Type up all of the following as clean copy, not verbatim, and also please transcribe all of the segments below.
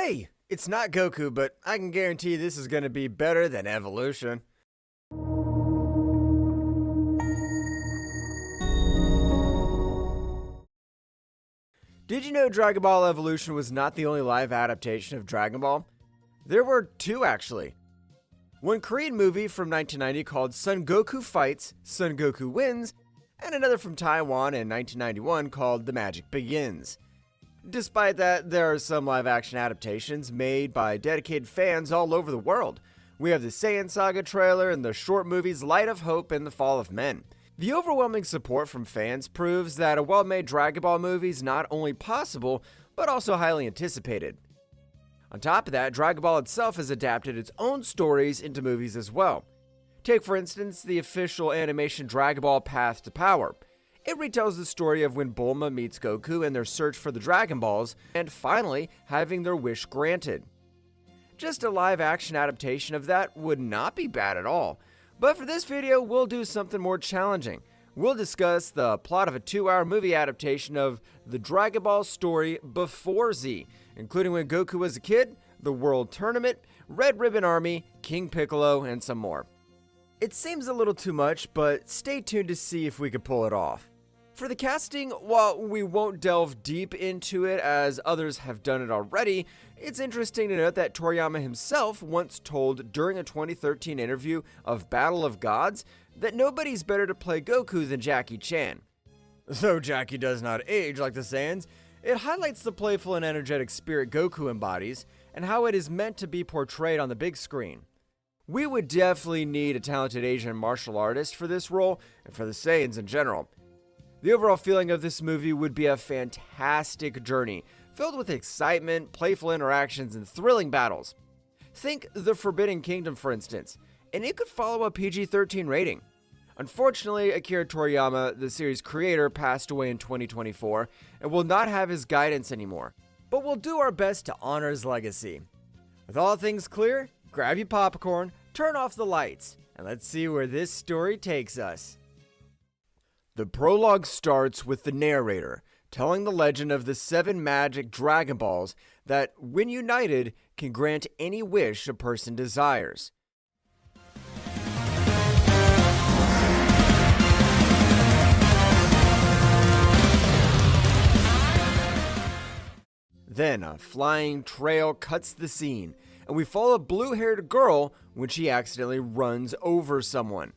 Hey, it's not Goku, but I can guarantee this is going to be better than Evolution. Did you know Dragon Ball Evolution was not the only live adaptation of Dragon Ball? There were two, actually. One Korean movie from 1990 called Son Goku Fights, Son Goku Wins, and another from Taiwan in 1991 called The Magic Begins. Despite that, there are some live-action adaptations made by dedicated fans all over the world. We have the Saiyan Saga trailer and the short movies Light of Hope and The Fall of Men. The overwhelming support from fans proves that a well-made Dragon Ball movie is not only possible, but also highly anticipated. On top of that, Dragon Ball itself has adapted its own stories into movies as well. Take, for instance, the official animation Dragon Ball Path to Power. It retells the story of when Bulma meets Goku in their search for the Dragon Balls, and finally having their wish granted. Just a live-action adaptation of that would not be bad at all. But for this video, we'll do something more challenging. We'll discuss the plot of a 2-hour movie adaptation of the Dragon Ball story before Z, including when Goku was a kid, the World Tournament, Red Ribbon Army, King Piccolo, and some more. It seems a little too much, but stay tuned to see if we can pull it off. For the casting, while we won't delve deep into it as others have done it already, it's interesting to note that Toriyama himself once told during a 2013 interview of Battle of Gods that nobody's better to play Goku than Jackie Chan. Though Jackie does not age like the Saiyans, it highlights the playful and energetic spirit Goku embodies and how it is meant to be portrayed on the big screen. We would definitely need a talented Asian martial artist for this role and for the Saiyans in general. The overall feeling of this movie would be a fantastic journey, filled with excitement, playful interactions, and thrilling battles. Think The Forbidden Kingdom, for instance, and it could follow a PG-13 rating. Unfortunately, Akira Toriyama, the series creator, passed away in 2024 and will not have his guidance anymore, but we'll do our best to honor his legacy. With all things clear, grab your popcorn, turn off the lights, and let's see where this story takes us. The prologue starts with the narrator telling the legend of the 7 magic Dragon Balls that, when united, can grant any wish a person desires. Then a flying trail cuts the scene, and we follow a blue-haired girl when she accidentally runs over someone.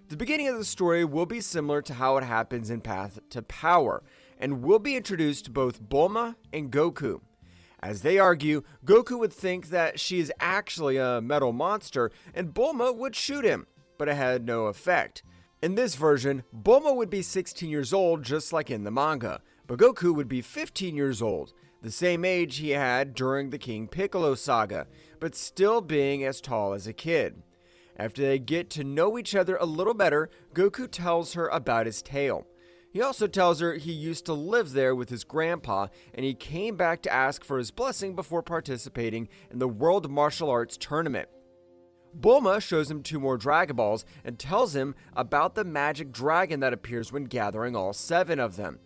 The beginning of the story will be similar to how it happens in Path to Power, and will be introduced to both Bulma and Goku. As they argue, Goku would think that she is actually a metal monster, and Bulma would shoot him, but it had no effect. In this version, Bulma would be 16 years old just like in the manga, but Goku would be 15 years old, the same age he had during the King Piccolo saga, but still being as tall as a kid. After they get to know each other a little better, Goku tells her about his tale. He also tells her he used to live there with his grandpa, and he came back to ask for his blessing before participating in the World Martial Arts Tournament. Bulma shows him 2 more Dragon Balls and tells him about the magic dragon that appears when gathering all 7 of them.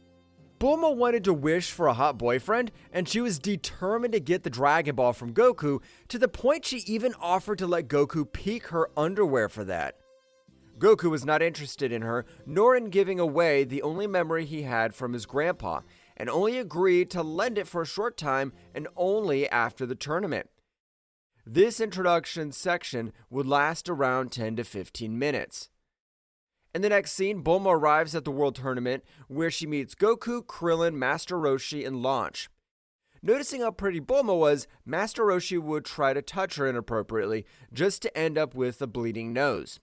Bulma wanted to wish for a hot boyfriend, and she was determined to get the Dragon Ball from Goku, to the point she even offered to let Goku peek her underwear for that. Goku was not interested in her, nor in giving away the only memory he had from his grandpa, and only agreed to lend it for a short time and only after the tournament. This introduction section would last around 10 to 15 minutes. In the next scene, Bulma arrives at the World Tournament, where she meets Goku, Krillin, Master Roshi, and Launch. Noticing how pretty Bulma was, Master Roshi would try to touch her inappropriately, just to end up with a bleeding nose.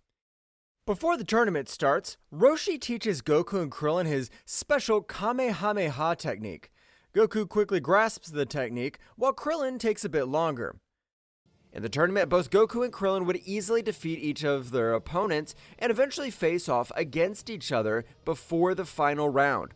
Before the tournament starts, Roshi teaches Goku and Krillin his special Kamehameha technique. Goku quickly grasps the technique, while Krillin takes a bit longer. In the tournament, both Goku and Krillin would easily defeat each of their opponents and eventually face off against each other before the final round.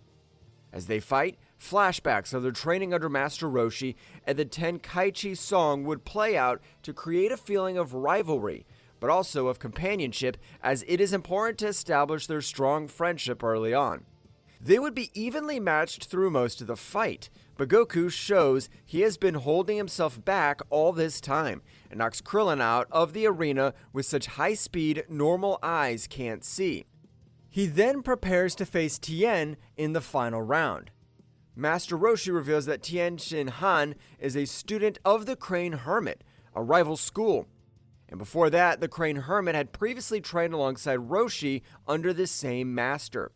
As they fight, flashbacks of their training under Master Roshi and the Tenkaichi song would play out to create a feeling of rivalry, but also of companionship, as it is important to establish their strong friendship early on. They would be evenly matched through most of the fight, But Goku shows he has been holding himself back all this time and knocks Krillin out of the arena with such high speed normal eyes can't see. He then prepares to face Tien in the final round. Master Roshi reveals that Tien Shin Han is a student of the Crane Hermit, a rival school. And before that, the Crane Hermit had previously trained alongside Roshi under the same master.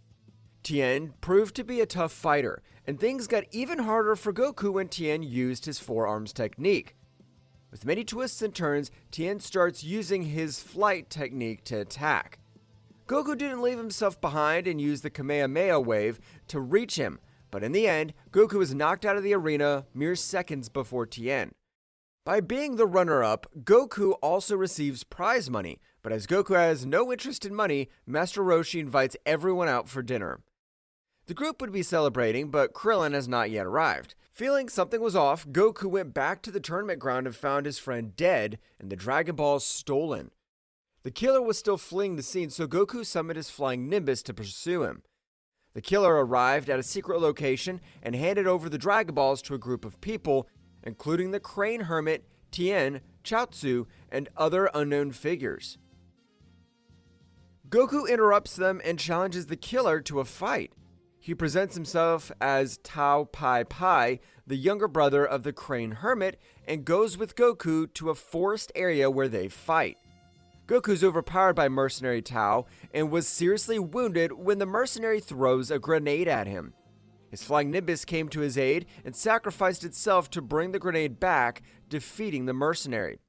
Tien proved to be a tough fighter, and things got even harder for Goku when Tien used his forearms technique. With many twists and turns, Tien starts using his flight technique to attack. Goku didn't leave himself behind and used the Kamehameha wave to reach him, but in the end, Goku was knocked out of the arena mere seconds before Tien. By being the runner-up, Goku also receives prize money, but as Goku has no interest in money, Master Roshi invites everyone out for dinner. The group would be celebrating, but Krillin has not yet arrived. Feeling something was off, Goku went back to the tournament ground and found his friend dead and the Dragon Balls stolen. The killer was still fleeing the scene, so Goku summoned his flying Nimbus to pursue him. The killer arrived at a secret location and handed over the Dragon Balls to a group of people, including the Crane Hermit, Tien, Chaozu, and other unknown figures. Goku interrupts them and challenges the killer to a fight. He presents himself as Tao Pai Pai, the younger brother of the Crane Hermit, and goes with Goku to a forest area where they fight. Goku's overpowered by mercenary Tao and was seriously wounded when the mercenary throws a grenade at him. His flying Nimbus came to his aid and sacrificed itself to bring the grenade back, defeating the mercenary.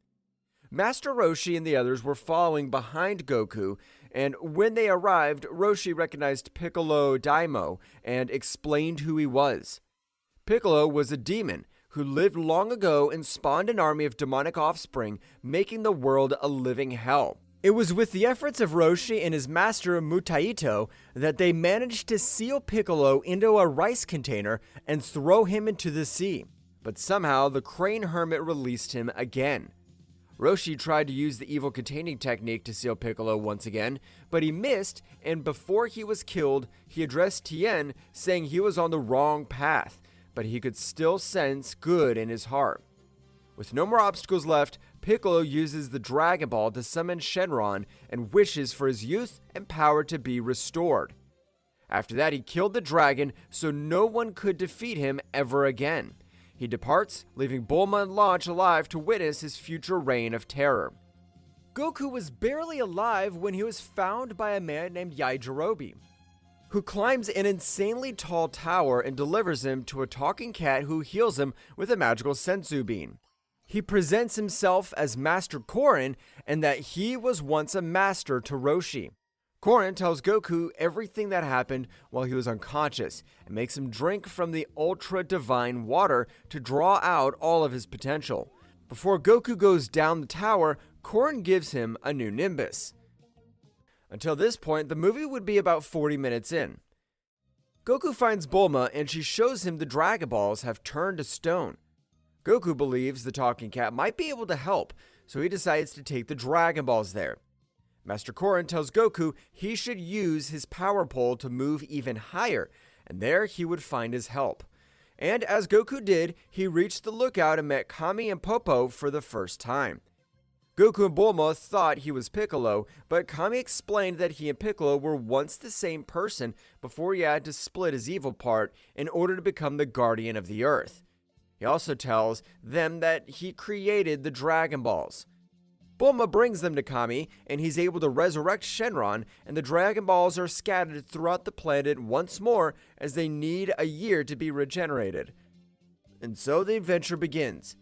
Master Roshi and the others were following behind Goku, and when they arrived, Roshi recognized Piccolo Daimyo and explained who he was. Piccolo was a demon who lived long ago and spawned an army of demonic offspring, making the world a living hell. It was with the efforts of Roshi and his master Mutaito that they managed to seal Piccolo into a rice container and throw him into the sea. But somehow the Crane Hermit released him again. Roshi tried to use the evil containing technique to seal Piccolo once again, but he missed, and before he was killed, he addressed Tien, saying he was on the wrong path, but he could still sense good in his heart. With no more obstacles left, Piccolo uses the Dragon Ball to summon Shenron and wishes for his youth and power to be restored. After that, he killed the dragon so no one could defeat him ever again. He departs, leaving Bulma and Launch alive to witness his future reign of terror. Goku was barely alive when he was found by a man named Yajirobe, who climbs an insanely tall tower and delivers him to a talking cat who heals him with a magical senzu bean. He presents himself as Master Korin and that he was once a master to Roshi. Korin tells Goku everything that happened while he was unconscious and makes him drink from the ultra-divine water to draw out all of his potential. Before Goku goes down the tower, Korin gives him a new Nimbus. Until this point, the movie would be about 40 minutes in. Goku finds Bulma and she shows him the Dragon Balls have turned to stone. Goku believes the talking cat might be able to help, so he decides to take the Dragon Balls there. Master Korin tells Goku he should use his power pole to move even higher, and there he would find his help. And as Goku did, he reached the lookout and met Kami and Popo for the first time. Goku and Bulma thought he was Piccolo, but Kami explained that he and Piccolo were once the same person before he had to split his evil part in order to become the guardian of the Earth. He also tells them that he created the Dragon Balls. Bulma brings them to Kami, and he's able to resurrect Shenron, and the Dragon Balls are scattered throughout the planet once more as they need a year to be regenerated. And so the adventure begins.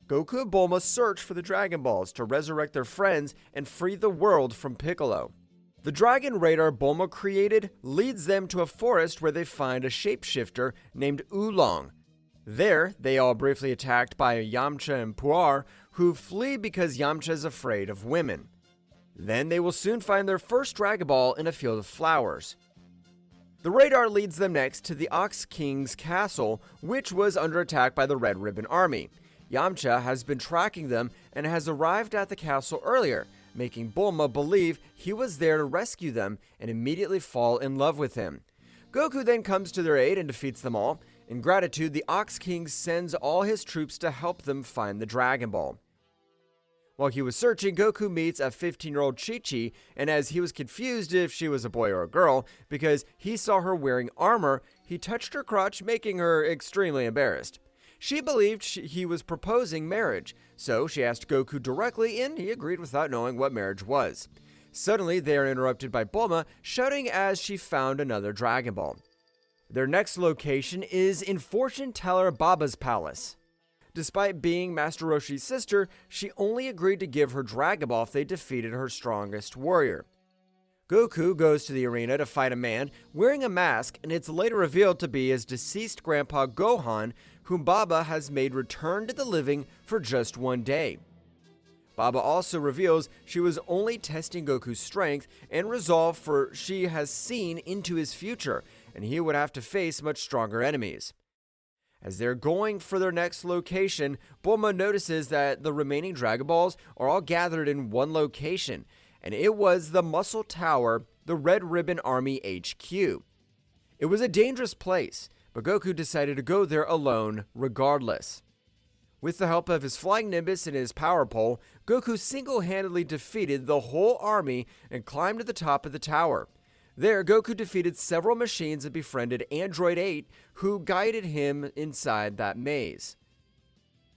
Goku and Bulma search for the Dragon Balls to resurrect their friends and free the world from Piccolo. The dragon radar Bulma created leads them to a forest where they find a shapeshifter named Oolong. There, they are briefly attacked by Yamcha and Puar, who flee because Yamcha is afraid of women. Then they will soon find their first Dragon Ball in a field of flowers. The radar leads them next to the Ox King's castle, which was under attack by the Red Ribbon Army. Yamcha has been tracking them and has arrived at the castle earlier, making Bulma believe he was there to rescue them and immediately fall in love with him. Goku then comes to their aid and defeats them all, In gratitude, the Ox King sends all his troops to help them find the Dragon Ball. While he was searching, Goku meets a 15-year-old Chi-Chi, and as he was confused if she was a boy or a girl, because he saw her wearing armor, he touched her crotch, making her extremely embarrassed. She believed he was proposing marriage, so she asked Goku directly, and he agreed without knowing what marriage was. Suddenly, they are interrupted by Bulma, shouting as she found another Dragon Ball. Their next location is in fortune teller Baba's palace. Despite being Master Roshi's sister, she only agreed to give her Dragon Ball if they defeated her strongest warrior. Goku goes to the arena to fight a man wearing a mask, and it's later revealed to be his deceased grandpa Gohan, whom Baba has made return to the living for just one day. Baba also reveals she was only testing Goku's strength and resolve, for she has seen into his future, and he would have to face much stronger enemies. As they're going for their next location, Bulma notices that the remaining Dragon Balls are all gathered in one location, and it was the Muscle Tower, the Red Ribbon Army HQ. It was a dangerous place, but Goku decided to go there alone regardless. With the help of his flying Nimbus and his power pole, Goku single-handedly defeated the whole army and climbed to the top of the tower. There, Goku defeated several machines and befriended Android 8, who guided him inside that maze.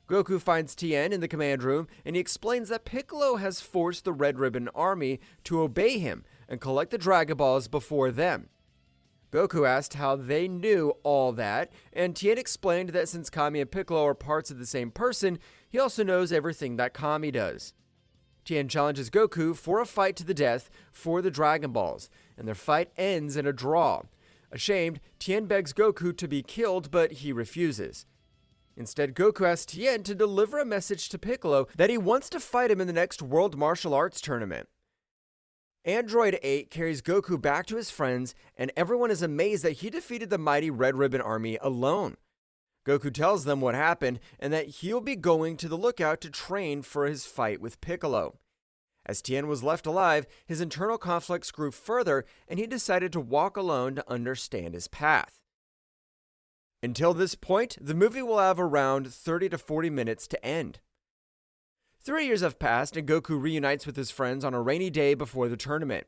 Goku finds Tien in the command room, and he explains that Piccolo has forced the Red Ribbon Army to obey him and collect the Dragon Balls before them. Goku asked how they knew all that, and Tien explained that since Kami and Piccolo are parts of the same person, he also knows everything that Kami does. Tien challenges Goku for a fight to the death for the Dragon Balls, and their fight ends in a draw. Ashamed, Tien begs Goku to be killed, but he refuses. Instead, Goku asks Tien to deliver a message to Piccolo that he wants to fight him in the next World Martial Arts Tournament. Android 8 carries Goku back to his friends, and everyone is amazed that he defeated the mighty Red Ribbon Army alone. Goku tells them what happened and that he'll be going to the lookout to train for his fight with Piccolo. As Tien was left alive, his internal conflicts grew further, and he decided to walk alone to understand his path. Until this point, the movie will have around 30 to 40 minutes to end. 3 years have passed, and Goku reunites with his friends on a rainy day before the tournament.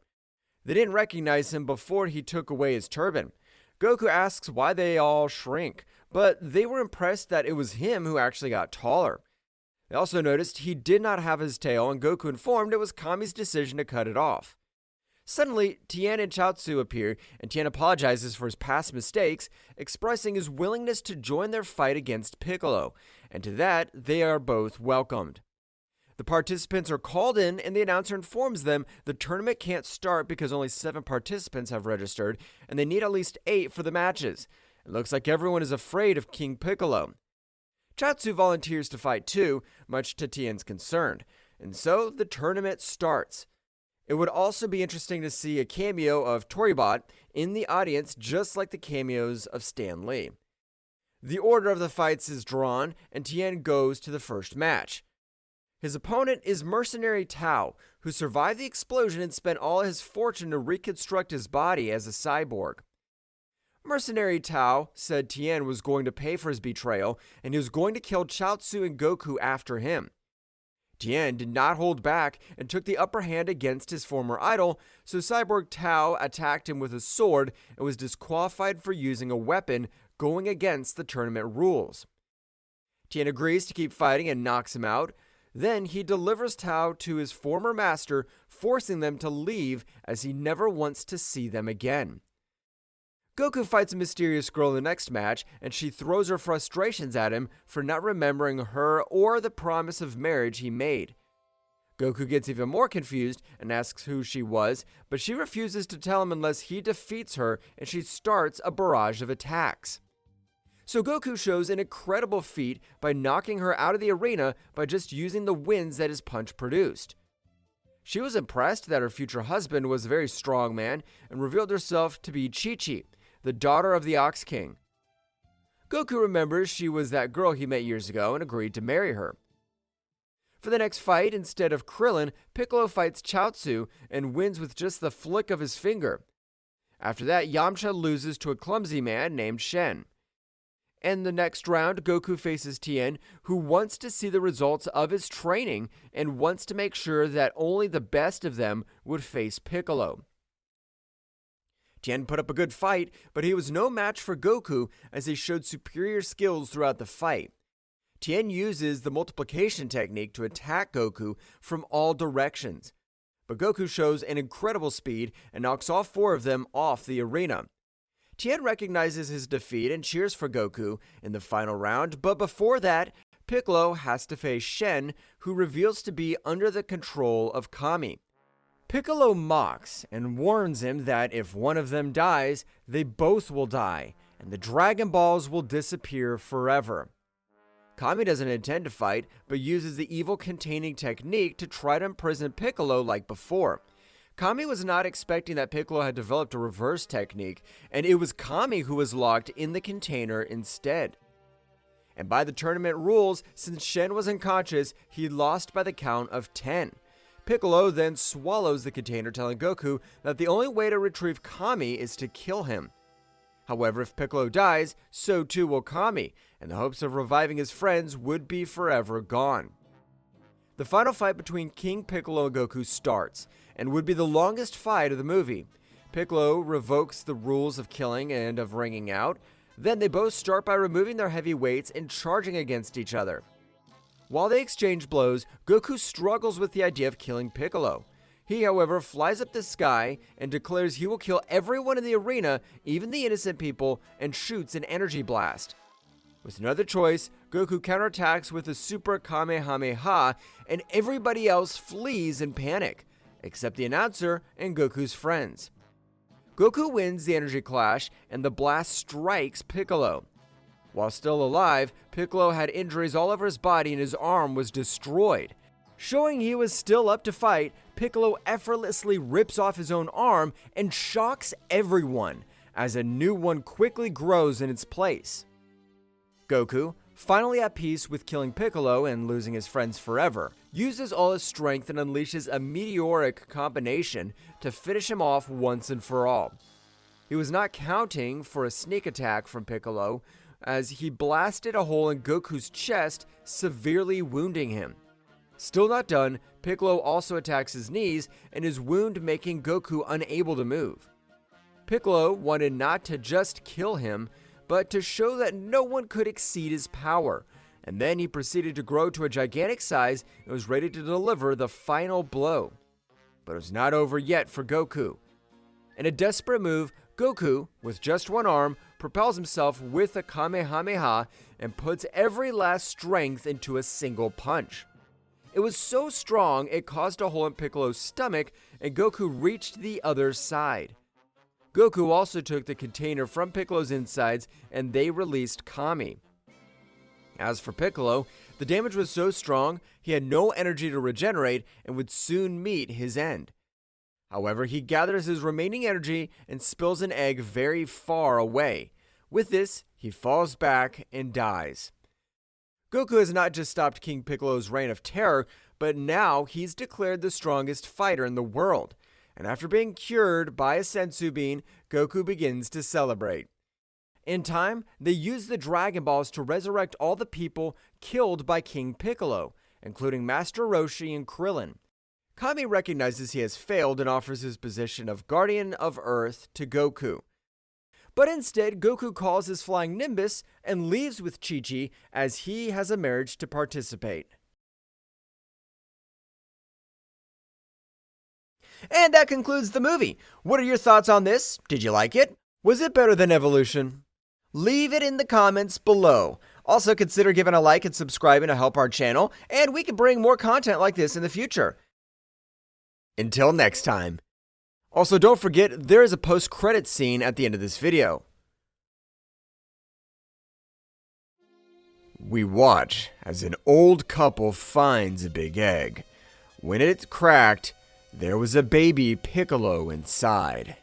They didn't recognize him before he took away his turban. Goku asks why they all shrink, but they were impressed that it was him who actually got taller. They also noticed he did not have his tail, and Goku informed it was Kami's decision to cut it off. Suddenly, Tien and Chaozu appear, and Tien apologizes for his past mistakes, expressing his willingness to join their fight against Piccolo, and to that, they are both welcomed. The participants are called in, and the announcer informs them the tournament can't start because only 7 participants have registered, and they need at least 8 for the matches. It looks like everyone is afraid of King Piccolo. Chaozu volunteers to fight too, much to Tien's concern, and so the tournament starts. It would also be interesting to see a cameo of Toribot in the audience, just like the cameos of Stan Lee. The order of the fights is drawn, and Tien goes to the first match. His opponent is Mercenary Tao, who survived the explosion and spent all his fortune to reconstruct his body as a cyborg. Mercenary Tao said Tien was going to pay for his betrayal, and he was going to kill Chaozu and Goku after him. Tien did not hold back and took the upper hand against his former idol, so Cyborg Tao attacked him with a sword and was disqualified for using a weapon, going against the tournament rules. Tien agrees to keep fighting and knocks him out. Then he delivers Tao to his former master, forcing them to leave as he never wants to see them again. Goku fights a mysterious girl in the next match, and she throws her frustrations at him for not remembering her or the promise of marriage he made. Goku gets even more confused and asks who she was, but she refuses to tell him unless he defeats her, and she starts a barrage of attacks. So Goku shows an incredible feat by knocking her out of the arena by just using the winds that his punch produced. She was impressed that her future husband was a very strong man and revealed herself to be Chi-Chi, the daughter of the Ox King. Goku remembers she was that girl he met years ago and agreed to marry her. For the next fight, instead of Krillin, Piccolo fights Chaozu and wins with just the flick of his finger. After that, Yamcha loses to a clumsy man named Shen. And the next round, Goku faces Tien, who wants to see the results of his training and wants to make sure that only the best of them would face Piccolo. Tien put up a good fight, but he was no match for Goku as he showed superior skills throughout the fight. Tien uses the multiplication technique to attack Goku from all directions, but Goku shows an incredible speed and knocks all 4 of them off the arena. Tien recognizes his defeat and cheers for Goku in the final round, but before that, Piccolo has to face Shen, who reveals to be under the control of Kami. Piccolo mocks and warns him that if one of them dies, they both will die, and the Dragon Balls will disappear forever. Kami doesn't intend to fight, but uses the evil containing technique to try to imprison Piccolo like before. Kami was not expecting that Piccolo had developed a reverse technique, and it was Kami who was locked in the container instead. And by the tournament rules, since Shen was unconscious, he lost by the count of 10. Piccolo then swallows the container, telling Goku that the only way to retrieve Kami is to kill him. However, if Piccolo dies, so too will Kami, and the hopes of reviving his friends would be forever gone. The final fight between King Piccolo and Goku starts, and would be the longest fight of the movie. Piccolo revokes the rules of killing and of ringing out. Then they both start by removing their heavy weights and charging against each other. While they exchange blows, Goku struggles with the idea of killing Piccolo. He, however, flies up the sky and declares he will kill everyone in the arena, even the innocent people, and shoots an energy blast. With no other choice, Goku counterattacks with a Super Kamehameha, and everybody else flees in panic, except the announcer and Goku's friends. Goku wins the energy clash, and the blast strikes Piccolo. While still alive, Piccolo had injuries all over his body and his arm was destroyed. Showing he was still up to fight, Piccolo effortlessly rips off his own arm and shocks everyone, as a new one quickly grows in its place. Goku, finally at peace with killing Piccolo and losing his friends forever, uses all his strength and unleashes a meteoric combination to finish him off once and for all. He was not counting for a sneak attack from Piccolo, as he blasted a hole in Goku's chest, severely wounding him. Still not done, Piccolo also attacks his knees and his wound making Goku unable to move. Piccolo wanted not to just kill him, but to show that no one could exceed his power, and then he proceeded to grow to a gigantic size and was ready to deliver the final blow. But it was not over yet for Goku. In a desperate move, Goku, with just one arm, propels himself with a Kamehameha and puts every last strength into a single punch. It was so strong it caused a hole in Piccolo's stomach, and Goku reached the other side. Goku also took the container from Piccolo's insides, and they released Kami. As for Piccolo, the damage was so strong he had no energy to regenerate and would soon meet his end. However, he gathers his remaining energy and spills an egg very far away. With this, he falls back and dies. Goku has not just stopped King Piccolo's reign of terror, but now he's declared the strongest fighter in the world. And after being cured by a senzu bean, Goku begins to celebrate. In time, they use the Dragon Balls to resurrect all the people killed by King Piccolo, including Master Roshi and Krillin. Kami recognizes he has failed and offers his position of Guardian of Earth to Goku. But instead, Goku calls his flying Nimbus and leaves with Chi-Chi as he has emerged to participate. And that concludes the movie. What are your thoughts on this? Did you like it? Was it better than Evolution? Leave it in the comments below. Also, consider giving a like and subscribing to help our channel, and we can bring more content like this in the future. Until next time. Also, don't forget, there is a post-credits scene at the end of this video. We watch as an old couple finds a big egg. When it cracked, there was a baby Piccolo inside.